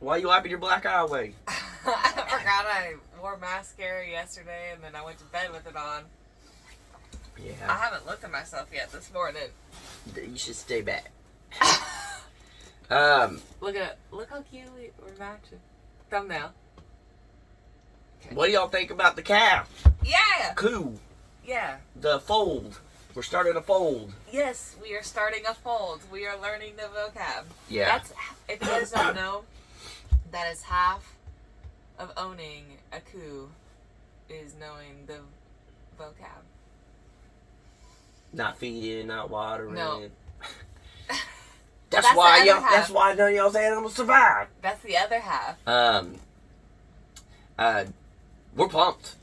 Why you wiping your black eye away? I forgot I wore mascara yesterday, and then I went to bed with it on. I Yeah. haven't looked at myself yet this morning. You should stay back. Look how cute we're matching. Thumbnail. What do y'all think about the cow? Yeah. Cool. Yeah. The fold. We're starting a fold. Yes, we are starting a fold. We are learning the vocab. Yeah. That's, if you guys don't know, that is half of owning a coup is knowing the vocab. Not feeding, not watering. No. That's the why other y'all. half. That's why none of y'all's animals survive. That's the other half. We're pumped.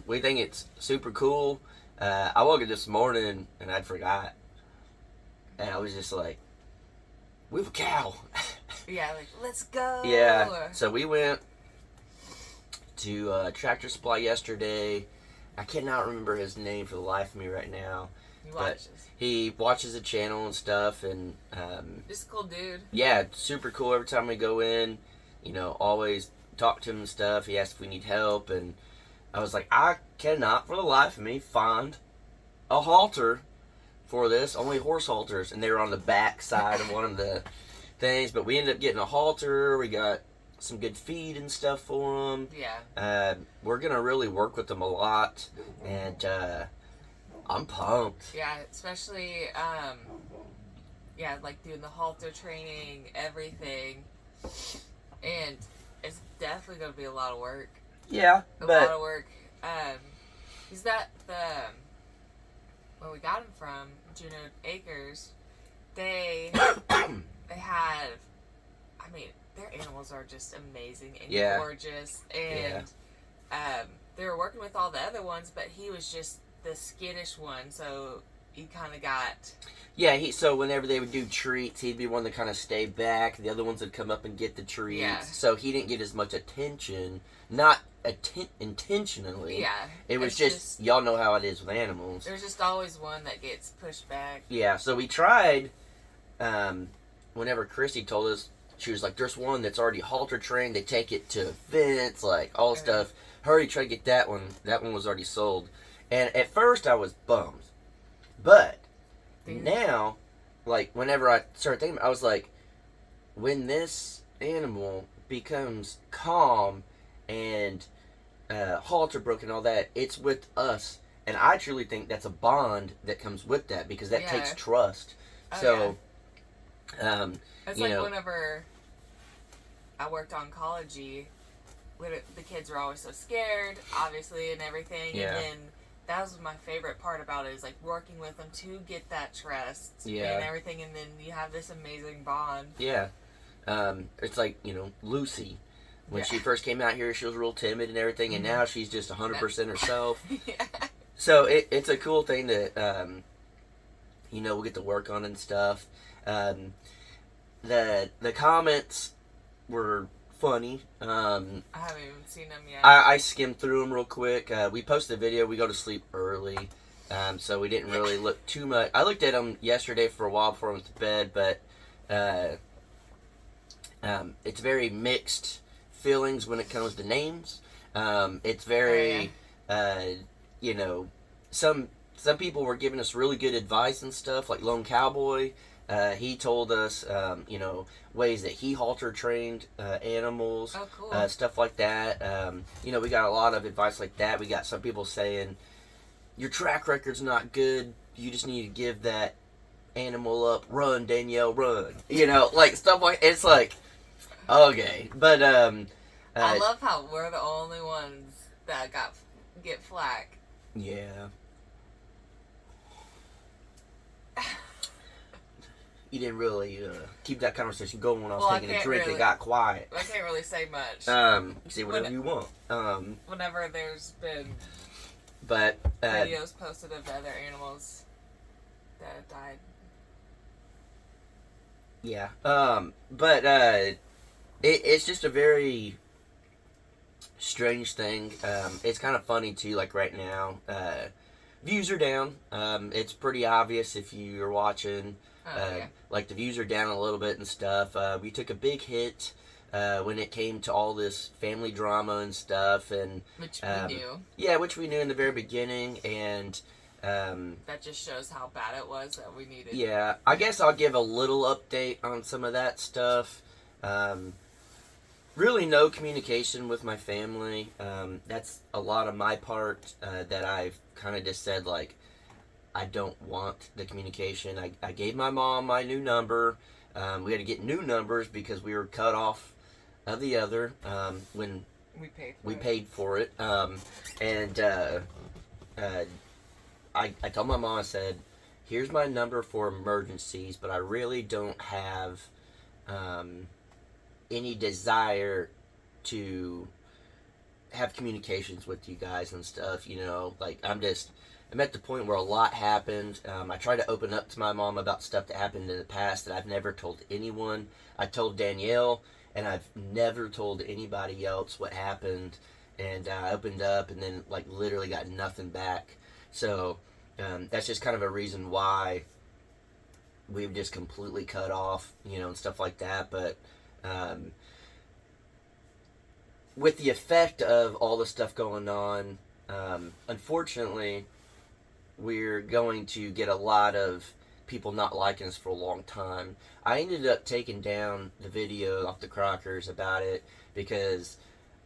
We think it's super cool. I woke up this morning and I'd forgot, and I was just like, "We have a cow." Yeah, like, let's go. Yeah. So we went to Tractor Supply yesterday. I cannot remember his name for the life of me right now. He But watches. he watches the channel and stuff, and Just a cool dude. yeah, super cool. Every time we go in, always talk to him and stuff. He asks if we need help, and I was like, I cannot for the life of me find a halter for this. Only horse halters, and they were on the back side of one of the things. But we ended up getting a halter. We got some good feed and stuff for them. Yeah. We're gonna really work with them a lot, and I'm pumped. Yeah, especially, like doing the halter training, everything. And it's definitely going to be a lot of work. Yeah, A lot of work. Is that where we got him from, Juno Acres, they had, I mean, their animals are just amazing and Yeah. gorgeous. And they were working with all the other ones, but he was just the skittish one, so he kind of got... Yeah, so whenever they would do treats, he'd be one that kind of stayed back. The other ones would come up and get the treats. Yeah. So he didn't get as much attention. Not intentionally. Yeah. It was it's just, y'all know how it is with animals. There's just always one that gets pushed back. Yeah, so we tried, whenever Christy told us, she was like, there's one that's already halter trained. They take it to events, like, all stuff. Hurry, try to get that one. That one was already sold. And at first I was bummed. But now, like, whenever I started thinking, I was like, when this animal becomes calm and halter broken and all that, it's with us. And I truly think that's a bond that comes with that, because that takes trust. Oh, so, it's you like know, whenever I worked oncology, the kids were always so scared, obviously, and everything. Yeah. And then that was my favorite part about it, is like working with them to get that trust and everything, and then you have this amazing bond. Yeah. It's like, Lucy. When she first came out here, she was real timid and everything, and now she's just 100% herself. Yeah. So it's a cool thing that, we'll get to work on and stuff. The comments were funny. I haven't even seen them yet. I skimmed through them real quick. We posted a video. We go to sleep early, so we didn't really look too much. I looked at them yesterday for a while before I went to bed, but it's very mixed feelings when it comes to names. It's very, some people were giving us really good advice and stuff, like Lone Cowboy. He told us, ways that he halter trained animals, Oh, cool. stuff like that. We got a lot of advice like that. We got some people saying, your track record's not good. You just need to give that animal up. Run, Danielle, run. Like stuff like, it's like, okay. But, I love how we're the only ones that get flack. Yeah. You didn't really keep that conversation going when I was taking a drink and got quiet. I can't really say much. Say whatever you want. Whenever there's been but videos posted of other animals that have died. Yeah. But it's just a very strange thing. It's kind of funny too. Like right now, views are down. It's pretty obvious if you're watching. Like the views are down a little bit and stuff. We took a big hit when it came to all this family drama and stuff, and Which we knew. yeah, which we knew in the very beginning, and that just shows how bad it was that we needed. yeah, I guess I'll give a little update on some of that stuff. Really, no communication with my family. That's a lot of my part that I've kind of just said, like, I don't want the communication. I gave my mom my new number. We had to get new numbers because we were cut off of the other when we paid for it. And I told my mom, I said, here's my number for emergencies, but I really don't have any desire to have communications with you guys and stuff, you know. Like, I'm at the point where a lot happened. I tried to open up to my mom about stuff that happened in the past that I've never told anyone. I told Danielle, and I've never told anybody else what happened. And I opened up and then, like, literally got nothing back. So that's just kind of a reason why we've just completely cut off, you know, and stuff like that. But with the effect of all the stuff going on, unfortunately, we're going to get a lot of people not liking us for a long time. I ended up taking down the video off the Crockers about it because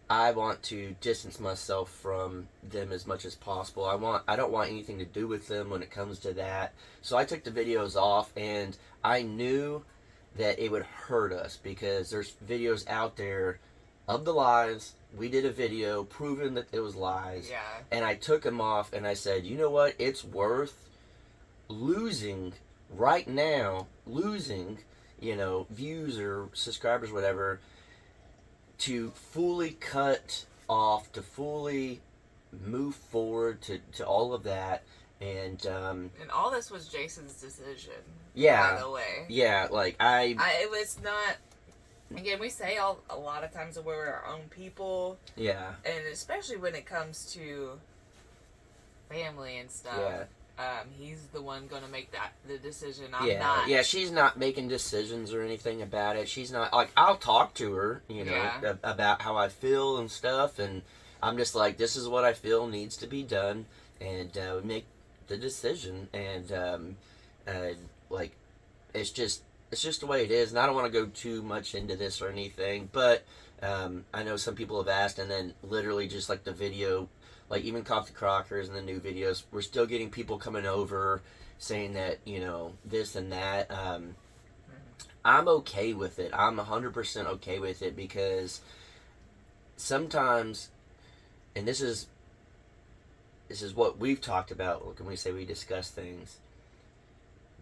I want to distance myself from them as much as possible. I don't want anything to do with them when it comes to that. So I took the videos off, and I knew that it would hurt us because there's videos out there of the lies. We did a video proving that it was lies. Yeah. And I took them off, and I said, you know what? It's worth losing right now, you know, views or subscribers, whatever, to fully cut off, to fully move forward to all of that. And all this was Jason's decision. Yeah. By the way. Yeah, like it was not. Again, we say a lot of times that we're our own people. Yeah. And especially when it comes to family and stuff. Yeah. He's the one going to make the decision. I'm not. Yeah, she's not making decisions or anything about it. She's not, like, I'll talk to her, you know, about how I feel and stuff, and I'm just like, this is what I feel needs to be done, and we make the decision, and like, it's just the way it is, and I don't want to go too much into this or anything, but I know some people have asked, and then literally just like the video, like even Coffee Crockers and the new videos, we're still getting people coming over saying that, you know, this and that. I'm okay with it. I'm 100% okay with it because sometimes, and this is what we've talked about when we say we discuss things,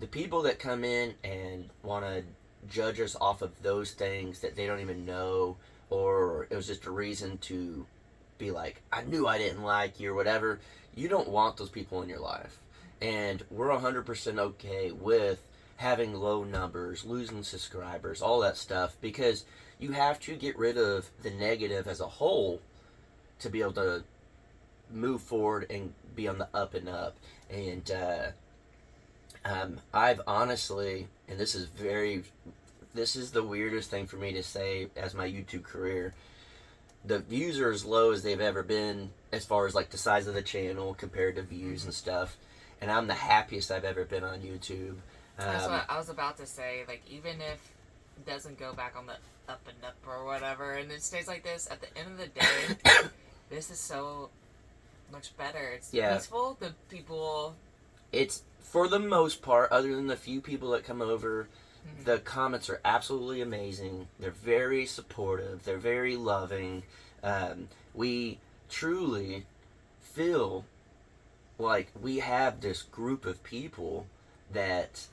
the people that come in and want to judge us off of those things that they don't even know, or it was just a reason to be like, I knew I didn't like you or whatever, you don't want those people in your life. And we're 100% okay with having low numbers, losing subscribers, all that stuff, because you have to get rid of the negative as a whole to be able to move forward and be on the up and up. And I've honestly, and this is the weirdest thing for me to say as my YouTube career, the views are as low as they've ever been as far as like the size of the channel compared to views and stuff, and I'm the happiest I've ever been on YouTube. That's what I was about to say. Like, even if it doesn't go back on the up and up or whatever, and it stays like this, at the end of the day, this is so much better. It's peaceful. The people... It's, for the most part, other than the few people that come over, the comments are absolutely amazing. They're very supportive. They're very loving. We truly feel like we have this group of people that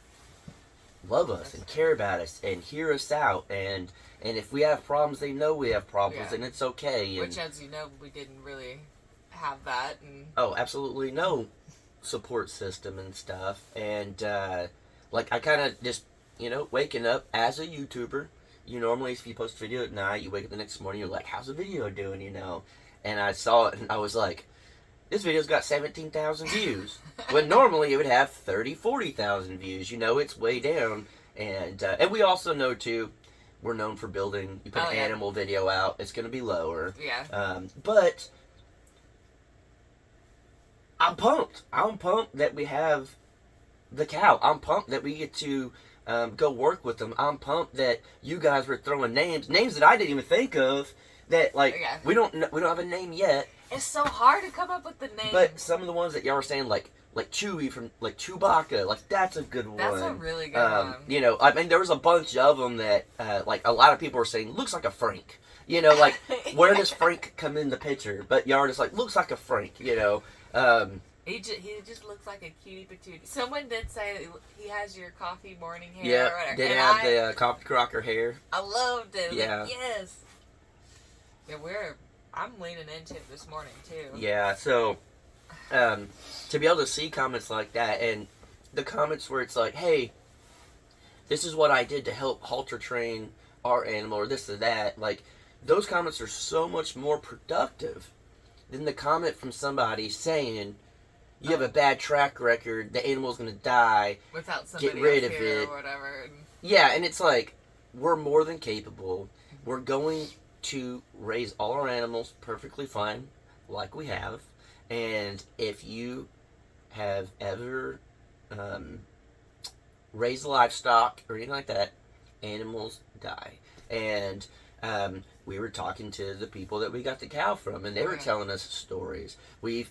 love us and care about us and hear us out. And if we have problems, they know we have problems, and it's okay. Which, as you know, we didn't really have that. And... Oh, absolutely no support system and stuff. And, like, I kind of just... You know, waking up as a YouTuber, you normally, if you post a video at night, you wake up the next morning, you're like, how's the video doing, you know? And I saw it, and I was like, this video's got 17,000 views. When normally it would have 30, 40,000 views. You know, it's way down. And we also know, too, we're known for building. You put Oh, an yeah. animal video out, it's going to be lower. Yeah. But I'm pumped. I'm pumped that we have the cow. I'm pumped that we get to go work with them. I'm pumped that you guys were throwing names that I didn't even think of. That like Yeah. we don't have a name yet. It's so hard to come up with the name. But some of the ones that y'all were saying, like Chewie from like Chewbacca, like that's a good one. That's a really good one. You know, I mean, there was a bunch of them that like a lot of people were saying looks like a Frank. You know, like where does Frank come in the picture? But y'all are just like looks like a Frank. You know. He just looks like a cutie patootie. Someone did say that he has your coffee morning hair Yeah, or whatever. did And have the coffee crocker hair. I loved it. Yeah. Like, yes. Yeah, I'm leaning into it this morning too. Yeah, so to be able to see comments like that and the comments where it's like, hey, this is what I did to help halter train our animal or this or that, like those comments are so much more productive than the comment from somebody saying you have a bad track record, the animal's gonna die. Without somebody rid else of here it. or whatever. Yeah, and it's like we're more than capable. We're going to raise all our animals perfectly fine, like we have. And if you have ever raised livestock or anything like that, animals die. And we were talking to the people that we got the cow from, and they were telling us stories. We've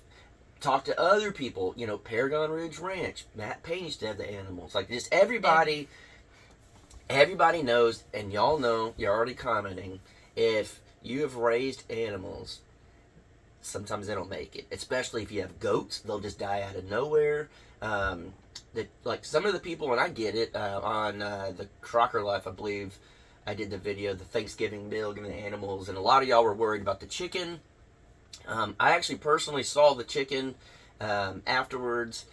talked to other people, you know, Paragon Ridge Ranch, Matt Payne used to have the animals. Like, just everybody knows, and y'all know, you're already commenting, if you have raised animals, sometimes they don't make it. Especially if you have goats, they'll just die out of nowhere. Like some of the people, and I get it, on the Crocker Life, I believe, I did the video, the Thanksgiving meal, giving the animals, and a lot of y'all were worried about the chicken. I actually personally saw the chicken afterwards.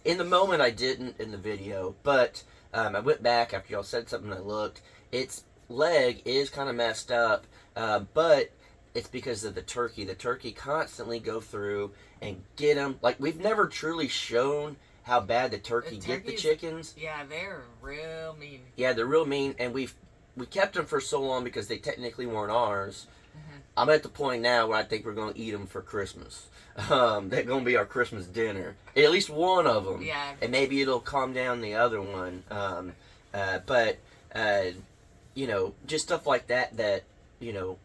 In the moment, I didn't in the video, but I went back after y'all said something. I looked. Its leg is kind of messed up, but it's because of the turkey. The turkey constantly go through and get them. Like, we've never truly shown how bad the turkey get the chickens. Yeah, they're real mean. Yeah, they're real mean, and we kept them for so long because they technically weren't ours. Mm-hmm. I'm at the point now where I think we're going to eat them for Christmas. They're going to be our Christmas dinner. At least one of them. Yeah. And maybe it'll calm down the other one. But you know, just stuff like that, you know,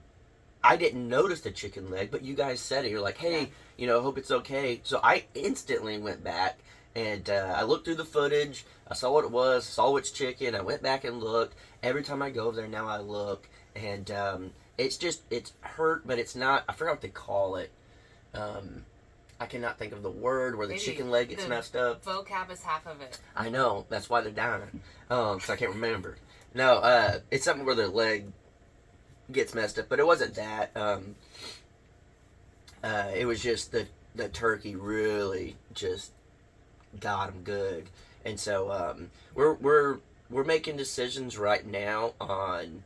I didn't notice the chicken leg, but you guys said it. You're like, hey, you know, hope it's okay. So I instantly went back and I looked through the footage. I saw what it was, saw which chicken. I went back and looked. Every time I go over there now, I look. And it's hurt, but it's not, I forgot what they call it. I cannot think of the word where the chicken leg gets messed up. Vocab is half of it. I know, that's why they're dying. Because I can't remember. No, it's something where their leg gets messed up, but it wasn't that. It was just the turkey really just got them good, and so we're making decisions right now on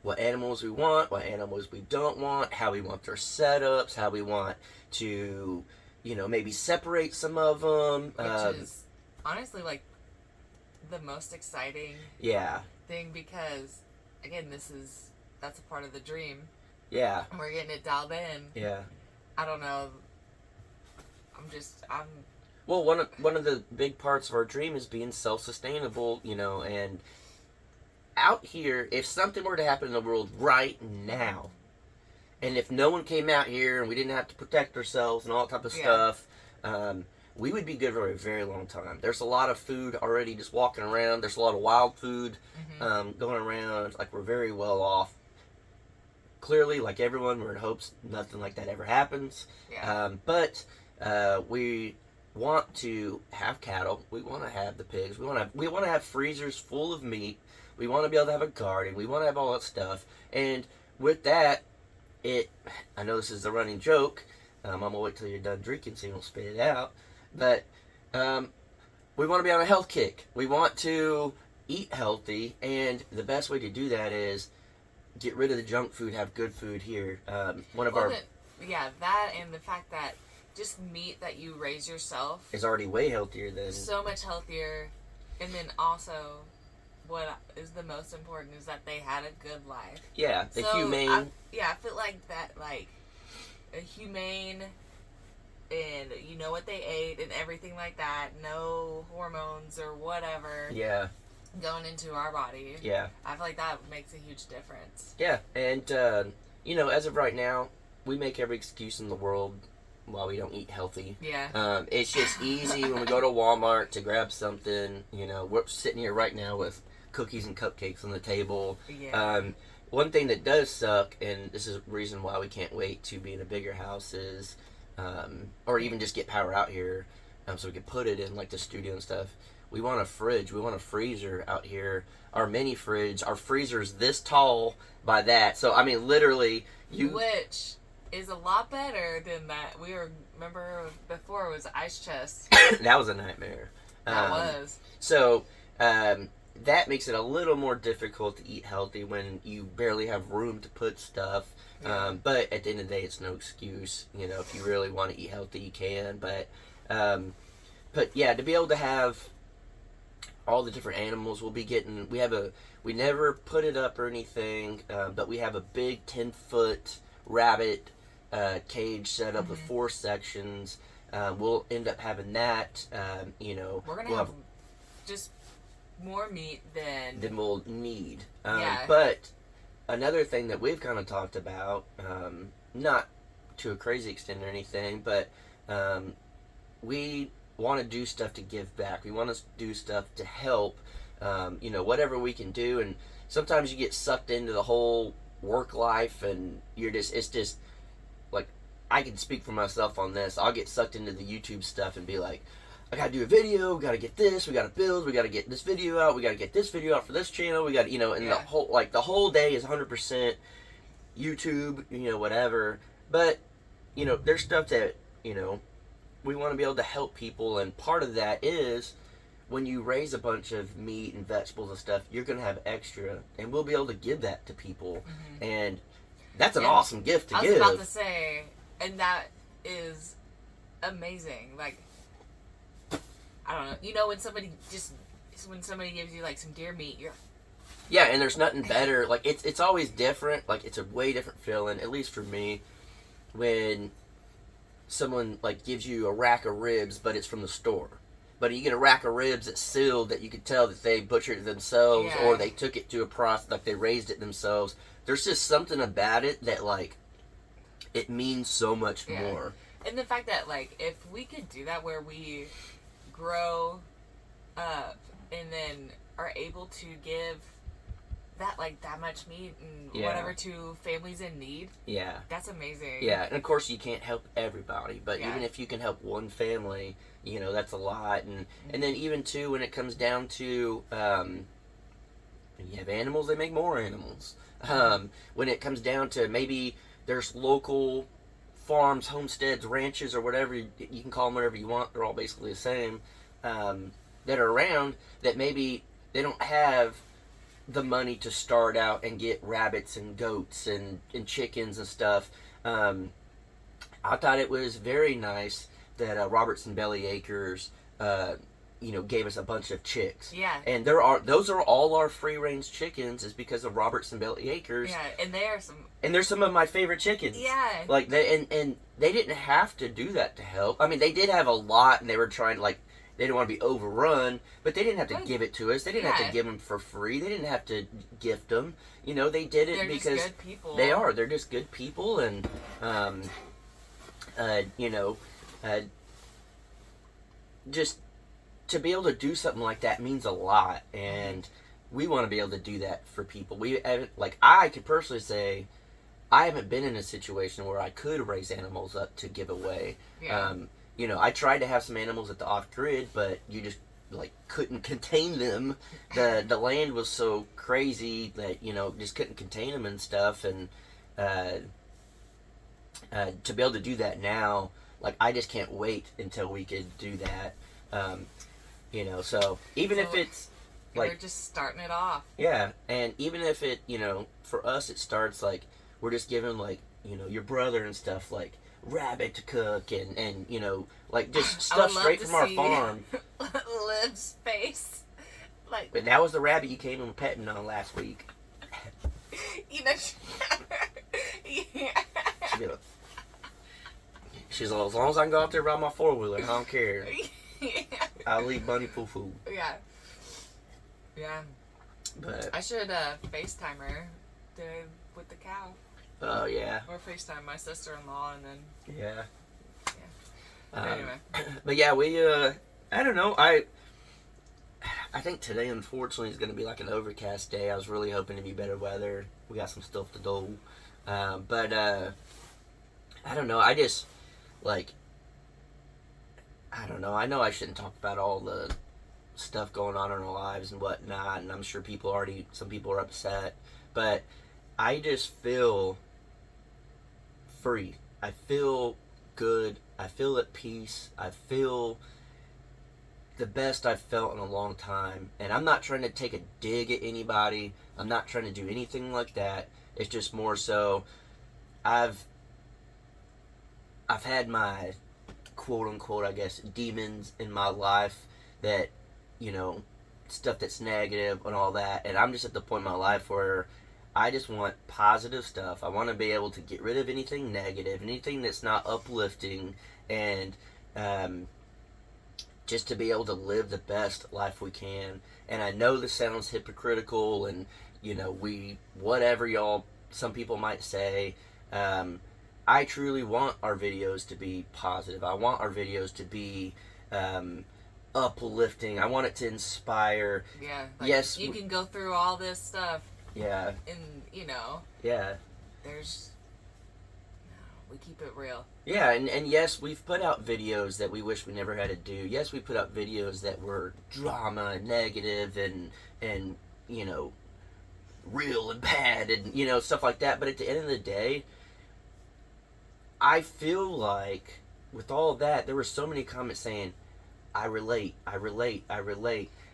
what animals we want, what animals we don't want, how we want their setups, how we want to, you know, maybe separate some of them. Which is honestly like the most exciting thing because, again, that's a part of the dream. Yeah. And we're getting it dialed in. Yeah. I don't know. Well, one of the big parts of our dream is being self-sustainable, you know, and out here, if something were to happen in the world right now, and if no one came out here and we didn't have to protect ourselves and all that type of stuff, we would be good for a very long time. There's a lot of food already just walking around. There's a lot of wild food going around. Like, we're very well off. Clearly, like everyone, we're in hopes nothing like that ever happens. Yeah. But we want to have cattle. We want to have the pigs. We want to have freezers full of meat. We want to be able to have a garden. We want to have all that stuff. And with that, I know this is a running joke. I'm going to wait till you're done drinking so you don't spit it out. But we want to be on a health kick. We want to eat healthy. And the best way to do that is get rid of the junk food, have good food here. That and the fact that just meat that you raise yourself is already way healthier than... So much healthier. And then also what is the most important is that they had a good life. Yeah, the So, humane. I feel like that, like, a humane, and you know what they ate and everything like that. No hormones or whatever Yeah, going into our body. yeah, I feel like that makes a huge difference. yeah. And as of right now, we make every excuse in the world why we don't eat healthy. Yeah. It's just easy when we go to Walmart to grab something. We're sitting here right now with cookies and cupcakes on the table. Yeah. One thing that does suck, and this is the reason why we can't wait to be in a bigger house, is, or even just get power out here, so we can put it in like the studio and stuff. We want a fridge. We want a freezer out here. Our mini fridge. Our freezer's this tall by that. So I mean, literally, Which is a lot better than that. Remember before it was ice chest. That was a nightmare. That was. So that makes it a little more difficult to eat healthy when you barely have room to put stuff. Yeah. But at the end of the day, it's no excuse. If you really want to eat healthy, you can. But yeah, to be able to have all the different animals we'll be getting, we never put it up or anything, but we have a big 10-foot rabbit cage set up with 4 sections. We'll end up having that. We're gonna have just more meat than we'll need. Yeah. But another thing that we've kind of talked about, not to a crazy extent or anything, but we want to do stuff to give back. We want to do stuff to help, whatever we can do. And sometimes you get sucked into the whole work life, and it's just like, I can speak for myself on this. I'll get sucked into the YouTube stuff and be like, I gotta do a video, we gotta get this, we gotta build, we gotta get this video out, we gotta get this video out for this channel, we gotta, and Yeah. the whole day is 100% YouTube, whatever. But, there's stuff that, we want to be able to help people, and part of that is when you raise a bunch of meat and vegetables and stuff, you're gonna have extra, and we'll be able to give that to people, and that's an awesome gift to give. I was about to say, and that is amazing. Like, I don't know. When somebody gives you like some deer meat, you're yeah, and there's nothing better. Like, it's always different. Like, it's a way different feeling, at least for me, when someone like gives you a rack of ribs, but it's from the store. But you get a rack of ribs that's sealed, that you can tell that they butchered it themselves, or they took it to a process, like they raised it themselves. There's just something about it that, like, it means so much more. And the fact that, like, if we could do that where we grow up and then are able to give that much meat and whatever to families in need, that's amazing. Yeah, and of course you can't help everybody, but even if you can help one family, that's a lot. And then even too, when it comes down to when you have animals, they make more animals. When it comes down to, maybe there's local farms, homesteads, ranches, or whatever, you can call them whatever you want, they're all basically the same, that are around, that maybe they don't have the money to start out and get rabbits and goats and chickens and stuff. I thought it was very nice that Robertson Belly Acres gave us a bunch of chicks. Yeah. And those are all our free range chickens, is because of Robertson Belly Acres. Yeah, and they're some of my favorite chickens. Yeah. Like, they didn't have to do that to help. I mean, they did have a lot, and they were trying to, like, they didn't want to be overrun, but they didn't have to give it to us. They didn't have to give them for free. They didn't have to gift them. They did it because just good people. They are. They're just good people, and just to be able to do something like that means a lot, and we want to be able to do that for people. I could personally say, I haven't been in a situation where I could raise animals up to give away. Yeah. I tried to have some animals at the off-grid, but you just, like, couldn't contain them. The land was so crazy that, just couldn't contain them and stuff. And to be able to do that now, like, I just can't wait until we could do that. So even if it's, like, we're just starting it off. Yeah, and even if it, for us it starts, like, we're just giving, like, your brother and stuff, like, rabbit to cook, and like, just stuff straight from our farm. Liv's face Like, But that was the rabbit you came and petting on last week. you know, yeah. She's like, as long as I can go out there ride my 4-wheeler, I don't care. I'll leave Bunny foo-foo. Yeah. Yeah. But, I should FaceTime her with the cow. oh, yeah. Or FaceTime my sister-in-law and then... Yeah. Anyway. But yeah, we, I don't know, I think today, unfortunately, is going to be like an overcast day. I was really hoping to be better weather. We got some stuff to do. But, I don't know, I just, like, I don't know, I know I shouldn't talk about all the stuff going on in our lives and whatnot, and I'm sure some people are upset, but I just feel free. I feel good. I feel at peace. I feel the best I've felt in a long time. And I'm not trying to take a dig at anybody. I'm not trying to do anything like that. It's just more so I've had my quote unquote, I guess, demons in my life that, you know, stuff that's negative and all that. And I'm just at the point in my life where I just want positive stuff. I want to be able to get rid of anything negative, anything that's not uplifting, and just to be able to live the best life we can. And I know this sounds hypocritical, and, you know, whatever y'all, some people might say, I truly want our videos to be positive. I want our videos to be uplifting. I want it to inspire. Yeah. Like, yes. You can go through all this stuff. Yeah. And, you know. Yeah. We keep it real. Yeah, and yes, we've put out videos that we wish we never had to do. Yes, we put out videos that were drama and negative and you know, real and bad and, you know, stuff like that. But at the end of the day, I feel like with all that, there were so many comments saying, I relate.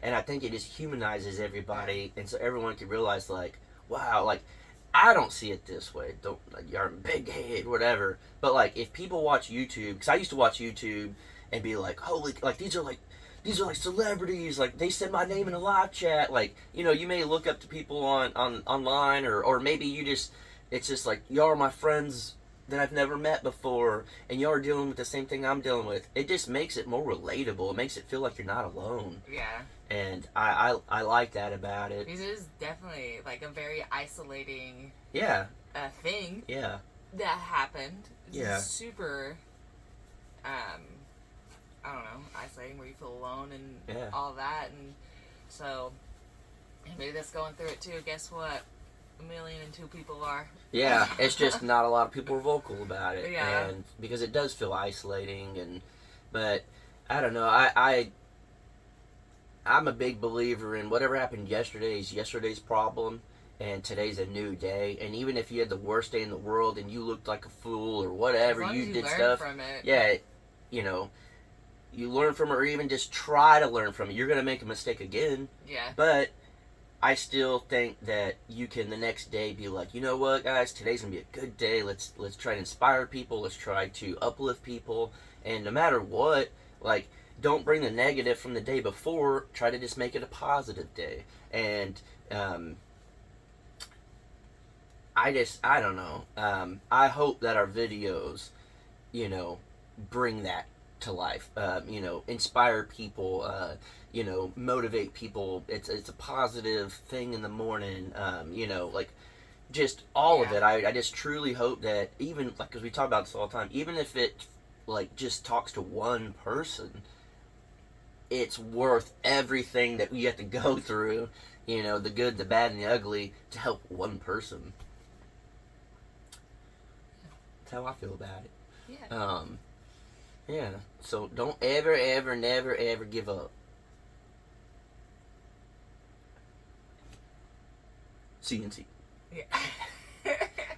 And I think it just humanizes everybody, and so everyone can realize, like, wow, like, I don't see it this way. Don't, like, you're a big head, whatever. But, like, if people watch YouTube, because I used to watch YouTube and be like, holy, like, these are like celebrities, like, they said my name in a live chat, like, you know, you may look up to people online, or maybe you just, it's just like, y'all are my friends that I've never met before, and y'all are dealing with the same thing I'm dealing with. It just makes it more relatable. It makes it feel like you're not alone. Yeah. And I like that about it. Because it is definitely, like, a very isolating Yeah. thing Yeah. that happened. It's Yeah. super, I don't know, isolating, where you feel alone and Yeah. all that. And so, anybody that's going through it too, guess what? 1,002 people are. Yeah, it's just not a lot of people are vocal about it. Yeah. And because it does feel isolating, but I don't know, I'm a big believer in whatever happened yesterday is yesterday's problem, and today's a new day. And even if you had the worst day in the world and you looked like a fool or whatever, As long you as did learn stuff. from it. Yeah, you know, you learn from it, or even just try to learn from it. You're gonna make a mistake again, Yeah. but I still think that you can the next day be like, you know what, guys, today's gonna be a good day. Let's try to inspire people. Let's try to uplift people. And no matter what, like, don't bring the negative from the day before. Try to just make it a positive day. And I don't know. I hope that our videos, you know, bring that to life. You know, inspire people. You know, motivate people. It's a positive thing in the morning. You know, like, just all of it. I just truly hope that, even, like, because we talk about this all the time, even if it, like, just talks to one person, it's worth everything that you have to go through, you know, the good, the bad, and the ugly, to help one person. That's how I feel about it. Yeah. Yeah. So don't ever, never, ever give up. CNC.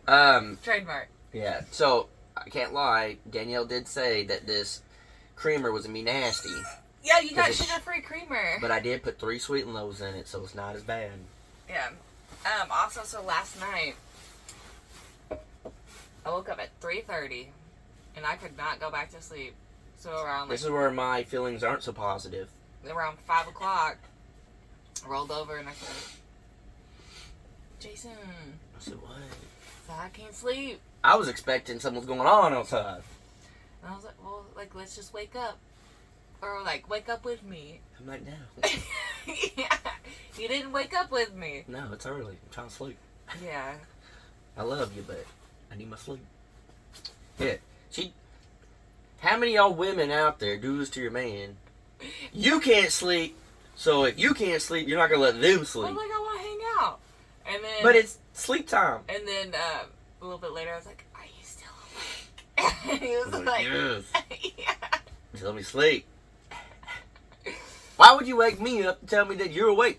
Yeah. Trademark. Yeah. So I can't lie. Danielle did say that this creamer was gonna be nasty. Yeah, you got 'Cause sugar-free creamer. But I did put 3 Sweet and Lows in it, so it's not as bad. Yeah. Also, so last night, I woke up at 3:30, and I could not go back to sleep. So around, like, This is where my feelings aren't so positive. around 5 o'clock, I rolled over and I said, Jason, I said, what? I can't sleep. I was expecting something was going on outside. And I was like, well, like, let's just wake up. Or, like, wake up with me. I'm like, no. Yeah. You didn't wake up with me. No, it's early. I'm trying to sleep. Yeah. I love you, but I need my sleep. Yeah. How many of y'all women out there do this to your man? You can't sleep, so if you can't sleep, you're not going to let them sleep. I was like, I want to hang out. And then... But it's sleep time. And then, a little bit later, I was like, are you still awake? And he was like... Yes. Yeah. Just let me sleep. Why would you wake me up and tell me that you're awake?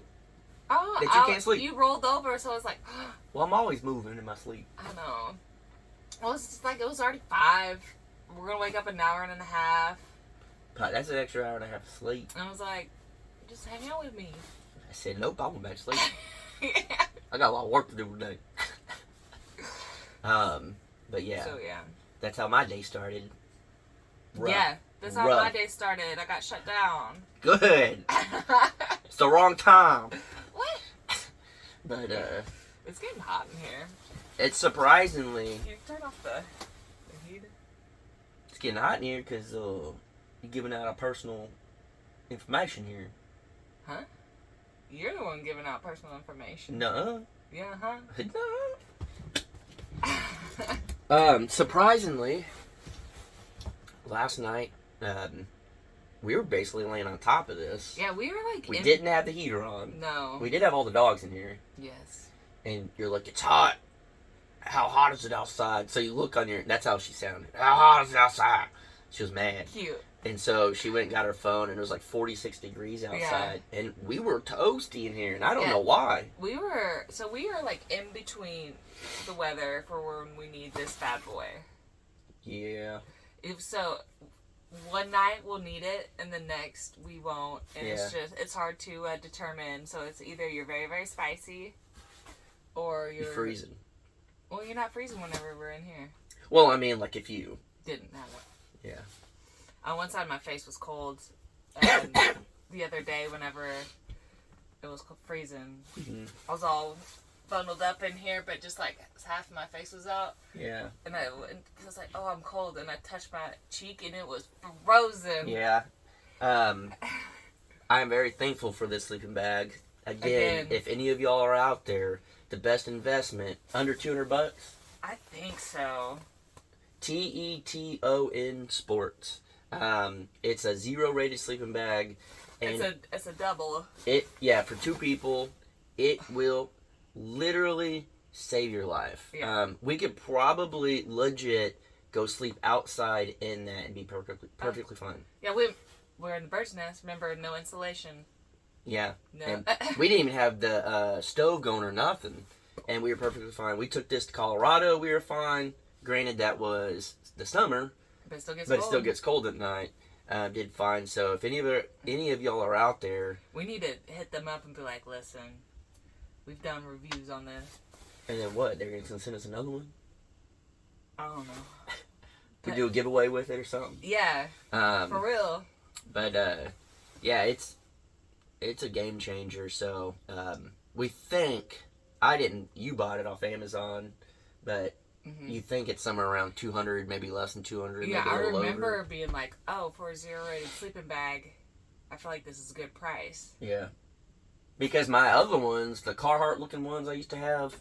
Oh, That you can't sleep? You rolled over, so I was like... Well, I'm always moving in my sleep. I know. Well, it's just like, it was already 5. We're going to wake up an hour and a half. But that's an extra hour and a half of sleep. And I was like, just hang out with me. I said, nope, I went back to sleep. Yeah. I got a lot of work to do today. But yeah, So, yeah. that's how my day started. Rough. Yeah. That's how Rough. my day started. I got shut down. Good. It's the wrong time. What? But It's getting hot in here. it's surprisingly, Can you turn off the heat? it's getting hot in here because you're giving out our personal information here. Huh? You're the one giving out personal information. Nuh-uh. Yeah, huh? Surprisingly, last night, we were basically laying on top of this. Yeah, we were like... We didn't have the heater on. No. We did have all the dogs in here. Yes. And you're like, it's hot. How hot is it outside? So you look on your... That's how she sounded. How hot is it outside? She was mad. Cute. And so she went and got her phone, and it was like 46 degrees outside. Yeah. And we were toasty in here, and I don't know why. We were like in between the weather for when we need this bad boy. Yeah. One night we'll need it, and the next we won't. And it's hard to determine. So it's either you're very, very spicy, or you're freezing. Well, you're not freezing whenever we're in here. Well, I mean, like if you didn't have it. Yeah. On one side, my face was cold. The other day, whenever it was freezing, I was all bundled up in here, but just like half of my face was out. Yeah. And I was like, oh, I'm cold. And I touched my cheek, and it was frozen. Yeah. I'm very thankful for this sleeping bag. Again, if any of y'all are out there, the best investment, under $200? I think so. TETON Sports. It's a 0-rated sleeping bag. And it's a double. For 2 people, it will literally save your life. Yeah. We could probably legit go sleep outside in that and be perfectly fine. Yeah, we're in the bird's nest. Remember, no insulation. Yeah. No. And we didn't even have the stove going or nothing, and we were perfectly fine. We took this to Colorado. We were fine. Granted, that was the summer, but it still gets cold. It still gets cold at night. Did fine. So if any of y'all are out there, we need to hit them up and be like, listen, we've done reviews on this. And then what? They're gonna send us another one? I don't know. We do a giveaway with it or something? Yeah. For real. But yeah, it's a game changer. So we think you bought it off Amazon, but you think it's somewhere around 200, maybe less than 200. Yeah, maybe I a little remember over. being like, oh, for a 0-rated sleeping bag, I feel like this is a good price. Yeah. Because my other ones, the Carhartt looking ones I used to have,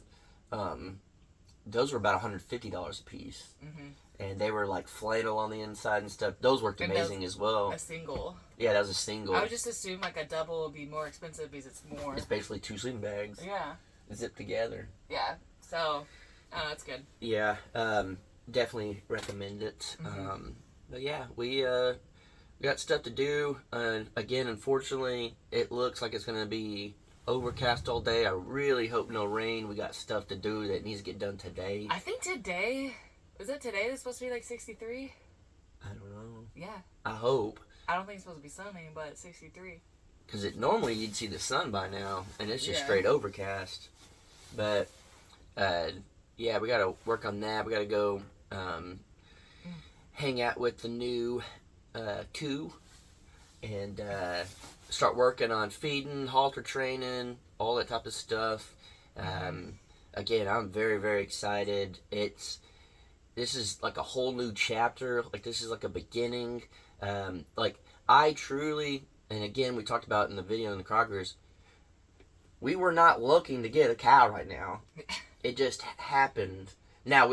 those were about $150 a piece. Mm-hmm. And they were like flannel on the inside and stuff. Those worked amazing as well. A single. Yeah, that was a single. I would just assume like a double would be more expensive because it's more. It's basically 2 sleeping bags. Yeah. Zipped together. Yeah. So, it's good. Yeah. Definitely recommend it. Mm-hmm. But yeah, we got stuff to do. Again, unfortunately, it looks like it's going to be overcast all day. I really hope no rain. We got stuff to do that needs to get done today. I think today... Is it today that's supposed to be like 63? I don't know. Yeah. I hope. I don't think it's supposed to be sunny, but it's 63. Because normally you'd see the sun by now, and it's just straight overcast. But, yeah, we got to work on that. We got to go hang out with the new coup. And start working on feeding, halter training, all that type of stuff. Again, I'm very, very excited. This is like a whole new chapter. Like, this is like a beginning. Like, I truly, and again, we talked about in the video in the Kroger's, we were not looking to get a cow right now. It just happened. Now,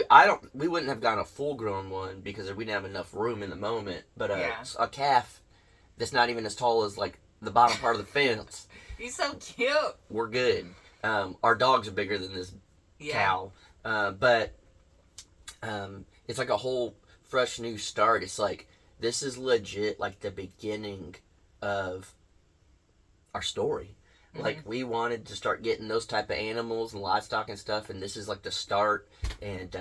we wouldn't have gotten a full-grown one because we didn't have enough room in the moment. But a calf that's not even as tall as, like, the bottom part of the fence. He's so cute. We're good. Our dogs are bigger than this cow. But it's like a whole fresh new start. It's like, this is legit, like, the beginning of our story. Like, we wanted to start getting those type of animals and livestock and stuff, and this is like the start, and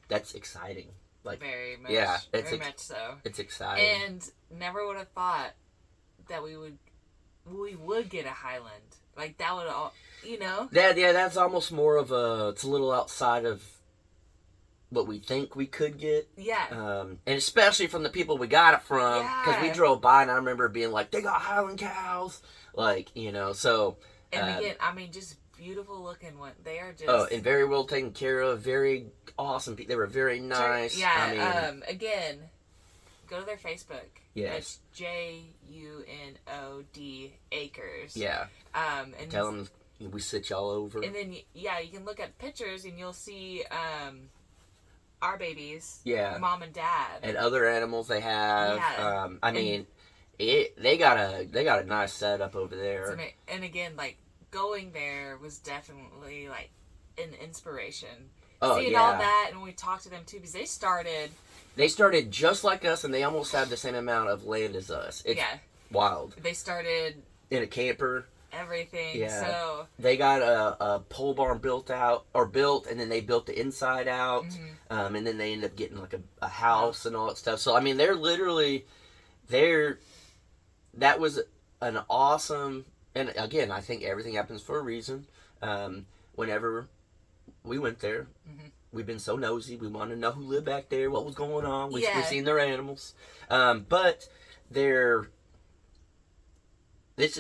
that's exciting. Like, very much, very much so. It's exciting. And never would have thought that we would get a Highland. Like, that would all, you know. That's almost more of it's a little outside of what we think we could get. Yeah. And especially from the people we got it from, because we drove by and I remember being like, they got Highland cows. Like, you know, so. And again, I mean, just beautiful looking one. They are just. Oh, and very well taken care of. Very awesome. They were very nice. Yeah. I mean, again, go to their Facebook. Yes. It's JUNOD Acres. Yeah. And tell them we sit y'all over. And then, you can look at pictures and you'll see our babies. Yeah. Mom and dad. And other animals they have. Yeah. I mean, they got a nice setup over there. And again, like, going there was definitely like an inspiration. Oh, seeing all that, and we talked to them too, because they started just like us, and they almost have the same amount of land as us. It's wild. They started in a camper. Everything. Yeah. So they got a pole barn built, and then they built the inside out, and then they ended up getting like a house and all that stuff. So I mean, that was an awesome, and again, I think everything happens for a reason. Whenever we went there, we've been so nosy. We wanted to know who lived back there, what was going on. We've seen their animals. But it's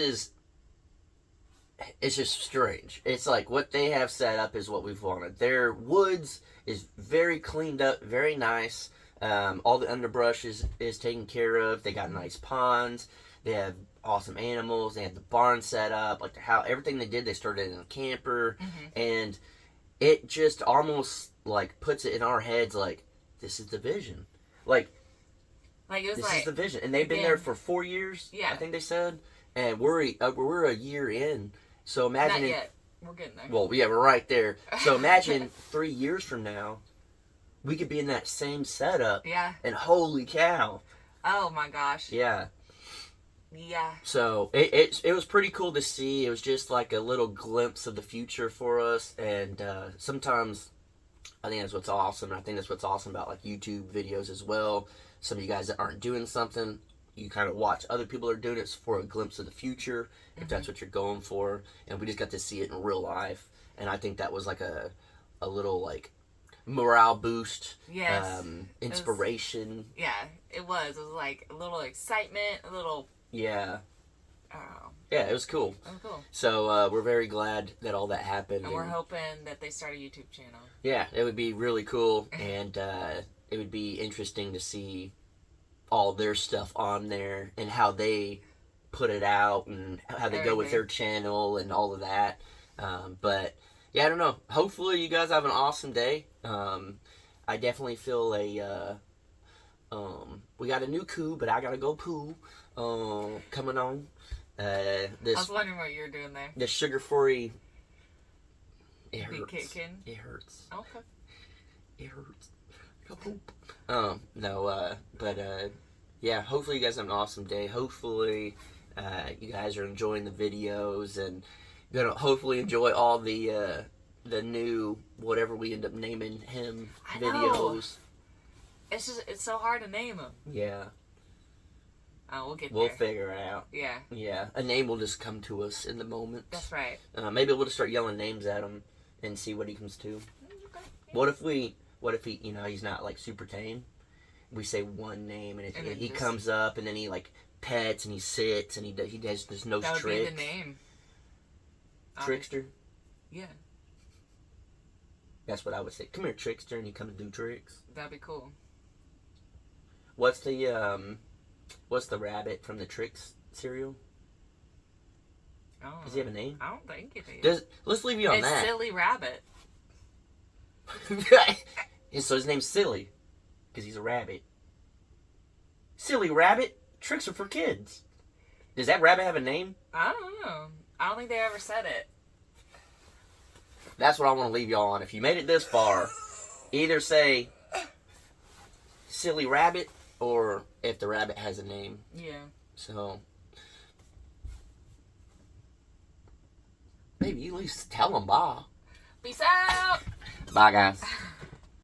just strange. It's like what they have set up is what we've wanted. Their woods is very cleaned up, very nice. All the underbrush is taken care of. They got nice ponds. They have awesome animals. They have the barn set up. Like everything they did, they started in a camper. And it just almost like puts it in our heads like, this is the vision. Like it was this is the vision. And they've been there for 4 years, I think they said. And we're a year in. So imagine Not yet. We're getting there. Well, yeah, we're right there. So imagine 3 years from now, we could be in that same setup. Yeah. And holy cow. Oh my gosh. Yeah. Yeah. So it was pretty cool to see. It was just like a little glimpse of the future for us. And sometimes I think that's what's awesome. And I think that's what's awesome about like YouTube videos as well. Some of you guys that aren't doing something, you kind of watch other people are doing it for a glimpse of the future, if that's what you're going for. And we just got to see it in real life. And I think that was like a little like morale boost. Yes. Inspiration. It was. It was like a little excitement, a little... Yeah. Oh. Yeah, it was cool. It was cool. So we're very glad that all that happened. And we're hoping that they start a YouTube channel. Yeah, it would be really cool. And it would be interesting to see all their stuff on there and how they put it out and how they go with their channel and all of that. But yeah, I don't know. Hopefully you guys have an awesome day. I definitely feel we got a new coup, but I gotta go poo. Coming on. I was wondering what you were doing there. The sugar-free. It hurts. Kicking? It hurts. Okay. It hurts. Yeah, hopefully you guys have an awesome day. Hopefully you guys are enjoying the videos and gonna hopefully enjoy all the new whatever we end up naming him videos. It's so hard to name them. Yeah. We'll figure it out. Yeah. Yeah. A name will just come to us in the moment. That's right. Maybe we'll just start yelling names at him and see what he comes to. Okay. Yeah. What if he, he's not like super tame? We say one name and he comes up and then he like pets and he sits and he has this nose That would trick. be the name. Trickster. Yeah, That's what I would say. Come here, Trickster, and he come and do tricks. that'd be cool. What's the rabbit from the Tricks cereal? Oh, Does he have a name? I don't think it is. Let's leave you on It's that. Silly Rabbit. So his name's Silly, because he's a rabbit. Silly Rabbit. Tricks are for kids. Does that rabbit have a name? I don't know. I don't think they ever said it. That's what I want to leave y'all on. If you made it this far, either say Silly Rabbit or if the rabbit has a name. Yeah. So maybe you at least tell them bye. Peace out. Bye, guys.